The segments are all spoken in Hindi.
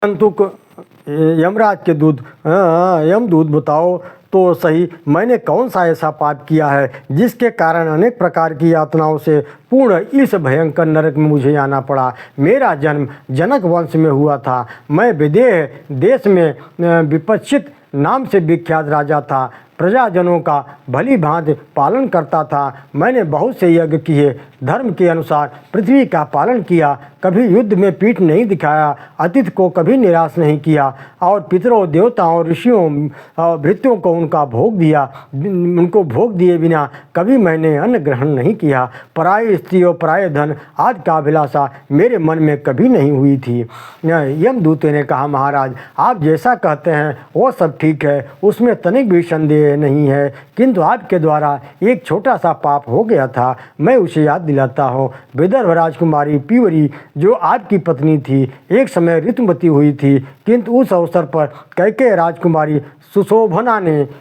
परंतु यमराज के दूत यमदूत बताओ तो सही, मैंने कौन सा ऐसा पाप किया है जिसके कारण अनेक प्रकार की यातनाओं से पूर्ण इस भयंकर नरक में मुझे आना पड़ा। मेरा जन्म जनक वंश में हुआ था। मैं विदेह देश में विपश्चित नाम से विख्यात राजा था। प्रजाजनों का भली भांति पालन करता था। मैंने बहुत से यज्ञ किए, धर्म के अनुसार पृथ्वी का पालन किया, कभी युद्ध में पीठ नहीं दिखाया, अतिथि को कभी निराश नहीं किया और पितरों देवताओं ऋषियों और भृत्यों को उनको भोग दिए बिना कभी मैंने अन्न ग्रहण नहीं किया। पराई स्त्री और पराय धन आदि का अभिलाषा मेरे मन में कभी नहीं हुई थी। यमदूत ने कहा, महाराज आप जैसा कहते हैं वो सब ठीक है, उसमें तनिक भी संदेह नहीं है, किंतु आपके द्वारा एक छोटा सा पाप हो गया था। मैं उसे याद दिलाता हूँ। विदर्भ राजकुमारी पीवरी जो आपकी पत्नी थी, एक समय ऋतुमती हुई थी, किंतु उस अवसर पर कैकेयी राजकुमारी सुशोभना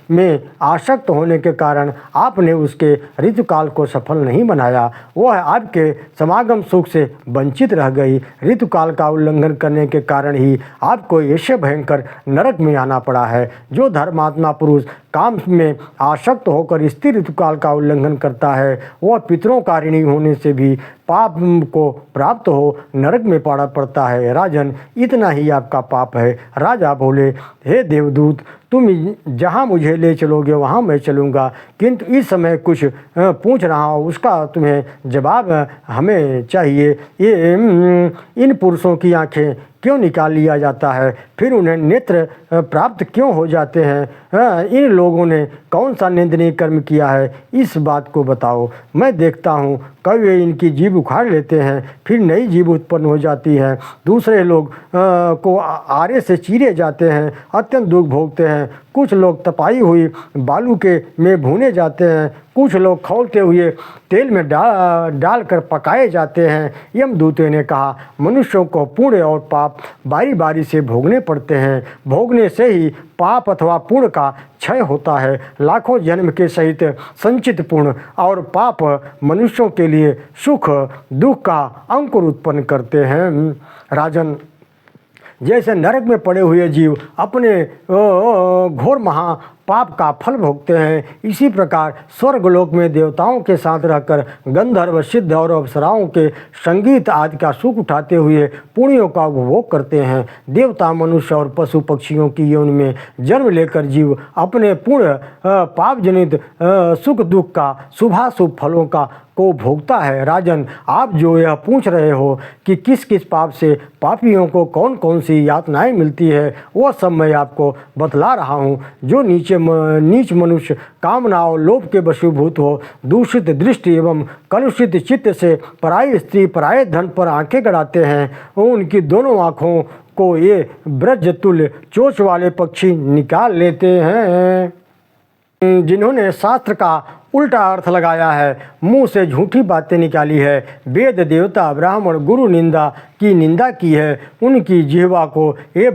में आसक्त होने के कारण आपने उसके ऋतुकाल को सफल नहीं बनाया। वह आपके समागम सुख से वंचित रह गई। ऋतुकाल का उल्लंघन करने के कारण ही आपको ऐसे भयंकर नरक में आना पड़ा है। जो धर्मात्मा पुरुष काम में आसक्त होकर स्थिर ऋतुकाल का उल्लंघन करता है, वह पितरों का ऋणी होने से भी पाप को प्राप्त हो नरक में पड़ता है। राजन, इतना ही आपका पाप है। राजा बोले, हे देवदूत, तुम जहाँ मुझे ले चलोगे वहाँ मैं चलूँगा, किंतु इस समय कुछ पूछ रहा हूँ, उसका तुम्हें जवाब हमें चाहिए। ये इन पुरुषों की आंखें क्यों निकाल लिया जाता है, फिर उन्हें नेत्र प्राप्त क्यों हो जाते हैं? इन लोगों ने कौन सा निंदनीय कर्म किया है, इस बात को बताओ। मैं देखता हूँ कभी वे इनकी जीभ उखाड़ लेते हैं, फिर नई जीभ उत्पन्न हो जाती है। दूसरे लोग को आरे से चीरे जाते हैं, अत्यंत दुख भोगते हैं। कुछ लोग तपाई हुई बालू के में भुने जाते हैं, कुछ लोग खौलते हुए तेल में डालकर पकाए जाते हैं। यमदूत ने कहा, मनुष्यों को पुण्य और पाप बारी बारी से भोगने पड़ते हैं। भोगने से ही पाप अथवा पुण्य का क्षय होता है। लाखों जन्म के सहित संचित पुण्य और पाप मनुष्यों के लिए सुख दुख का अंकुर उत्पन्न करते हैं। राजन, जैसे नरक में पड़े हुए जीव अपने घोर महा पाप का फल भोगते हैं, इसी प्रकार स्वर्गलोक में देवताओं के साथ रहकर गंधर्व सिद्ध और अप्सराओं के संगीत आदि का सुख उठाते हुए पुण्यों का उपभोग करते हैं। देवता, मनुष्य और पशु पक्षियों की योनि में जन्म लेकर जीव अपने पुण्य पाप जनित सुख दुख का शुभाशुभ फलों का को भोगता है। राजन, आप जो यह पूछ रहे हो कि किस किस पाप से पापियों को कौन कौन सी यातनाएं मिलती है, वह सब मैं आपको बतला रहा हूँ। जो नीच मनुष्य कामनाओं लोभ के वशीभूत हो, दूषित दृष्टि एवं कलुषित चित्त से पराई स्त्री पराये धन पर आंखें गड़ाते हैं, उनकी दोनों आँखों को ये ब्रजतुल्य चोंच वाले पक्षी निकाल लेते हैं। जिन्होंने शास्त्र का उल्टा अर्थ लगाया है, मुंह से झूठी बातें निकाली है, वेद देवता ब्राह्मण गुरु की निंदा की है, उनकी जिह्वा को ये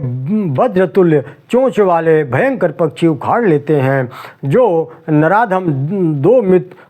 वज्रतुल्य चोंच वाले भयंकर पक्षी उखाड़ लेते हैं। जो नराधम दो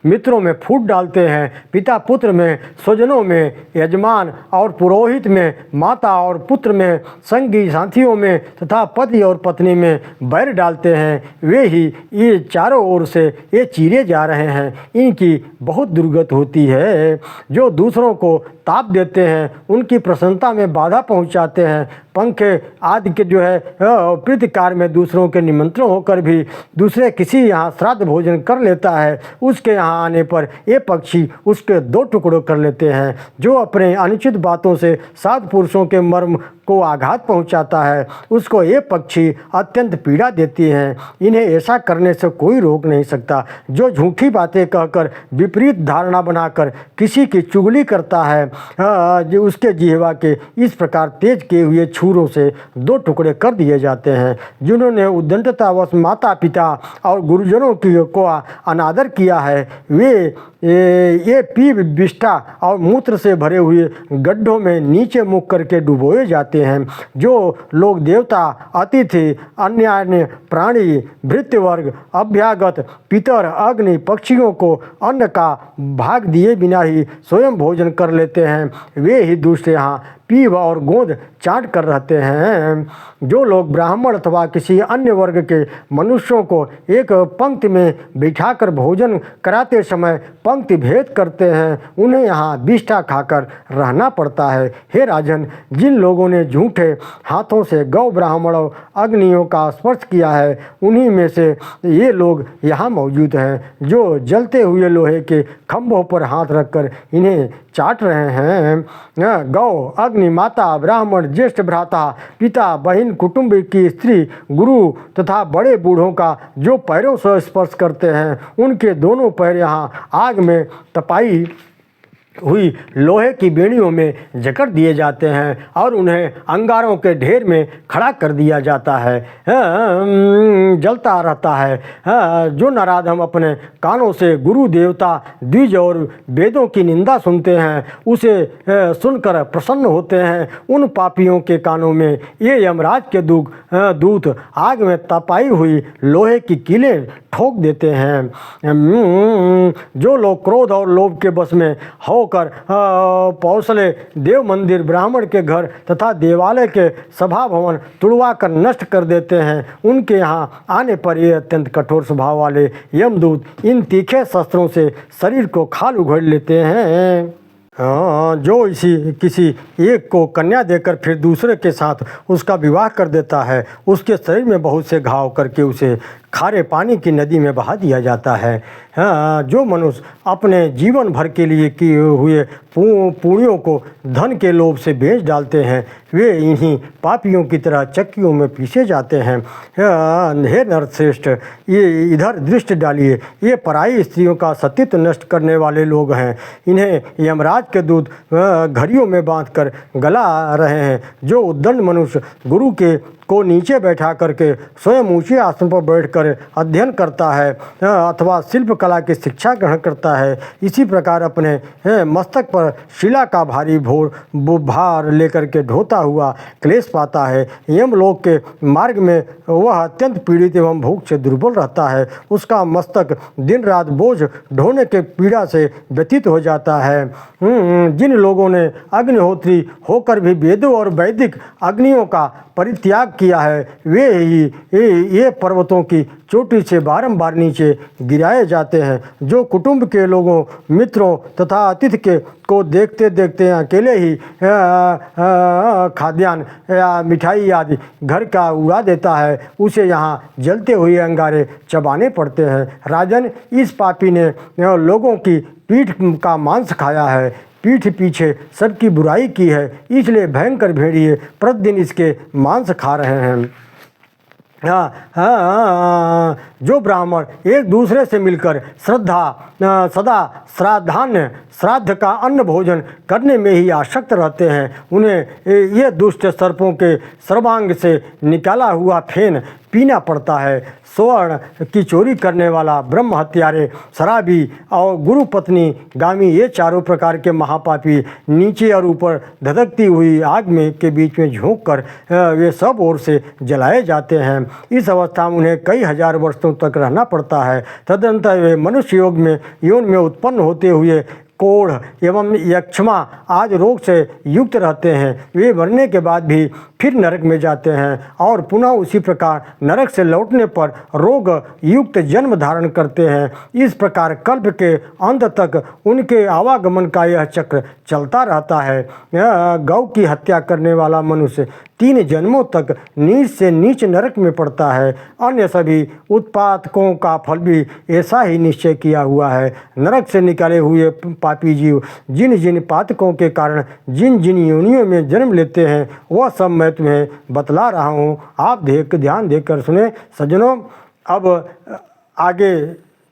मित्रों में फूट डालते हैं, पिता पुत्र में, स्वजनों में, यजमान और पुरोहित में, माता और पुत्र में, संगी साथियों में तथा पति और पत्नी में बैर डालते हैं, वे ही ये चारों ओर से ये चीरे जा रहे हैं। इनकी बहुत दुर्गत होती है। जो दूसरों को ताप देते हैं, उनकी प्रसन्नता में बाधा पहुंचाते हैं, पंखे आदि के जो है प्रीतिकार में दूसरों के निमंत्रण होकर भी दूसरे किसी यहाँ श्राद्ध भोजन कर लेता है, उसके यहाँ आने पर ये पक्षी उसके दो टुकड़ों कर लेते हैं। जो अपने अनुचित बातों से साधु पुरुषों के मर्म को आघात पहुंचाता है, उसको ये पक्षी अत्यंत पीड़ा देती हैं। इन्हें ऐसा करने से कोई रोक नहीं सकता। जो झूठी बातें कहकर विपरीत धारणा बनाकर किसी की चुगली करता है, जो उसके जिह्वा के इस प्रकार तेज किए हुए छुरों से दो टुकड़े कर दिए जाते हैं। जिन्होंने उद्दंडतावश माता पिता और गुरुजनों को अनादर किया है, वे ये पीप विष्ठा और मूत्र से भरे हुए गड्ढों में नीचे मुख करके डुबोए जाते हैं। जो लोग देवता, अतिथि, अन्य प्राणी, भृत्यवर्ग, अभ्यागत, पितर, अग्नि, पक्षियों को अन्न का भाग दिए बिना ही स्वयं भोजन कर लेते हैं, वे ही दूसरे यहाँ पीप और गोंद चाट कर रहते हैं। जो लोग ब्राह्मण अथवा किसी अन्य वर्ग के मनुष्यों को एक पंक्ति में बिठाकर भोजन कराते समय पंक्ति भेद करते हैं, उन्हें यहाँ बिष्ठा खाकर रहना पड़ता है। हे राजन, जिन लोगों ने झूठे हाथों से गौ ब्राह्मण और अग्नियों का स्पर्श किया है, उन्हीं में से ये लोग यहाँ मौजूद हैं, जो जलते हुए लोहे के खंभों पर हाथ रखकर इन्हें चाट रहे हैं। गौ, अग्नि, माता, ब्राह्मण, ज्येष्ठ भ्राता, पिता, बहन, कुटुंब की स्त्री, गुरु तथा बड़े बूढ़ों का जो पैरों से स्पर्श करते हैं, उनके दोनों पैर यहाँ आग में तपाई हुई लोहे की बेड़ियों में जकड़ दिए जाते हैं और उन्हें अंगारों के ढेर में खड़ा कर दिया जाता है। जलता रहता है। जो नराधम अपने कानों से गुरु, देवता, द्विज और वेदों की निंदा सुनते हैं, उसे सुनकर प्रसन्न होते हैं, उन पापियों के कानों में ये यमराज के दूत आग में तपाई हुई लोहे की कीलें ठोक देते हैं। जो लोग क्रोध और लोभ के बस में होकर पौसले देव मंदिर, ब्राह्मण के घर तथा देवालय के सभा भवन तुड़वा कर नष्ट कर देते हैं, उनके यहाँ आने पर ये अत्यंत कठोर स्वभाव वाले यमदूत इन तीखे शस्त्रों से शरीर को खाल उघड़ लेते हैं। जो किसी एक को कन्या देकर फिर दूसरे के साथ उसका विवाह कर देता है, उसके शरीर में बहुत से घाव करके उसे खारे पानी की नदी में बहा दिया जाता है। जो मनुष्य अपने जीवन भर के लिए किए हुए पुण्यों को धन के लोभ से बेच डालते हैं, वे इन्हीं पापियों की तरह चक्कियों में पीसे जाते हैं। हे नरश्रेष्ठ, ये इधर दृष्टि डालिए, ये पराई स्त्रियों का सतीत्व नष्ट करने वाले लोग हैं। इन्हें यमराज के दूत घड़ियों में बांधकर गला रहे हैं। जो उद्दंड मनुष्य गुरु को नीचे बैठा करके स्वयं ऊंचे आसन पर बैठकर अध्ययन करता है अथवा शिल्प कला की शिक्षा ग्रहण करता है, इसी प्रकार अपने मस्तक पर शिला का भारी भार लेकर के ढोता हुआ क्लेश पाता है। यमलोक के मार्ग में वह अत्यंत पीड़ित एवं भूख से दुर्बल रहता है। उसका मस्तक दिन रात बोझ ढोने के पीड़ा से व्यतीत हो जाता है। जिन लोगों ने अग्निहोत्री होकर भी वेदों और वैदिक अग्नियों का परित्याग किया है, वे ही ये पर्वतों की चोटी से बारंबार नीचे गिराए जाते हैं। जो कुटुंब के लोगों, मित्रों तथा अतिथि को देखते देखते अकेले ही खाद्यान्न या मिठाई आदि घर का उड़ा देता है, उसे यहाँ जलते हुए अंगारे चबाने पड़ते हैं। राजन, इस पापी ने लोगों की पीठ का मांस खाया है, पीठ पीछे सबकी बुराई की है, इसलिए भयंकर भेड़िए प्रतिदिन इसके मांस खा रहे हैं। जो ब्राह्मण एक दूसरे से मिलकर सदा श्राद्ध का अन्न भोजन करने में ही आसक्त रहते हैं, उन्हें ये दुष्ट सर्पों के सर्वांग से निकाला हुआ फेन पीना पड़ता है। स्वर्ण की चोरी करने वाला, ब्रह्म हत्यारे, शराबी और गुरु पत्नी गामी, ये चारों प्रकार के महापापी नीचे और ऊपर धधकती हुई आग में के बीच में झोंक कर वे सब ओर से जलाए जाते हैं। इस अवस्था में उन्हें कई हजार वर्षों तक रहना पड़ता है। तदनंतर वे मनुष्य योनि में उत्पन्न होते हुए कोढ़ एवं यक्षमा आदि रोग से युक्त रहते हैं। वे मरने के बाद भी फिर नरक में जाते हैं और पुनः उसी प्रकार नरक से लौटने पर रोग युक्त जन्म धारण करते हैं। इस प्रकार कल्प के अंत तक उनके आवागमन का यह चक्र चलता रहता है। गौ की हत्या करने वाला मनुष्य 3 जन्मों तक नीच से नीच नरक में पड़ता है। अन्य सभी उत्पातकों का फल भी ऐसा ही निश्चय किया हुआ है। नरक से निकाले हुए पापी जीव जिन जिन पातकों के कारण जिन जिन योनियों में जन्म लेते हैं, वह सब मैं तुम्हें बतला रहा हूँ। आप ध्यान देकर सुने सज्जनों। अब आगे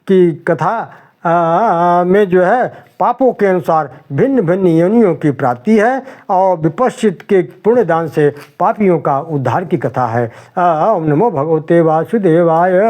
की कथा में जो है पापों के अनुसार भिन्न भिन्न योनियों की प्राप्ति है और विपश्चित के पुण्यदान से पापियों का उद्धार की कथा है। ओम नमो भगवते वासुदेवाय।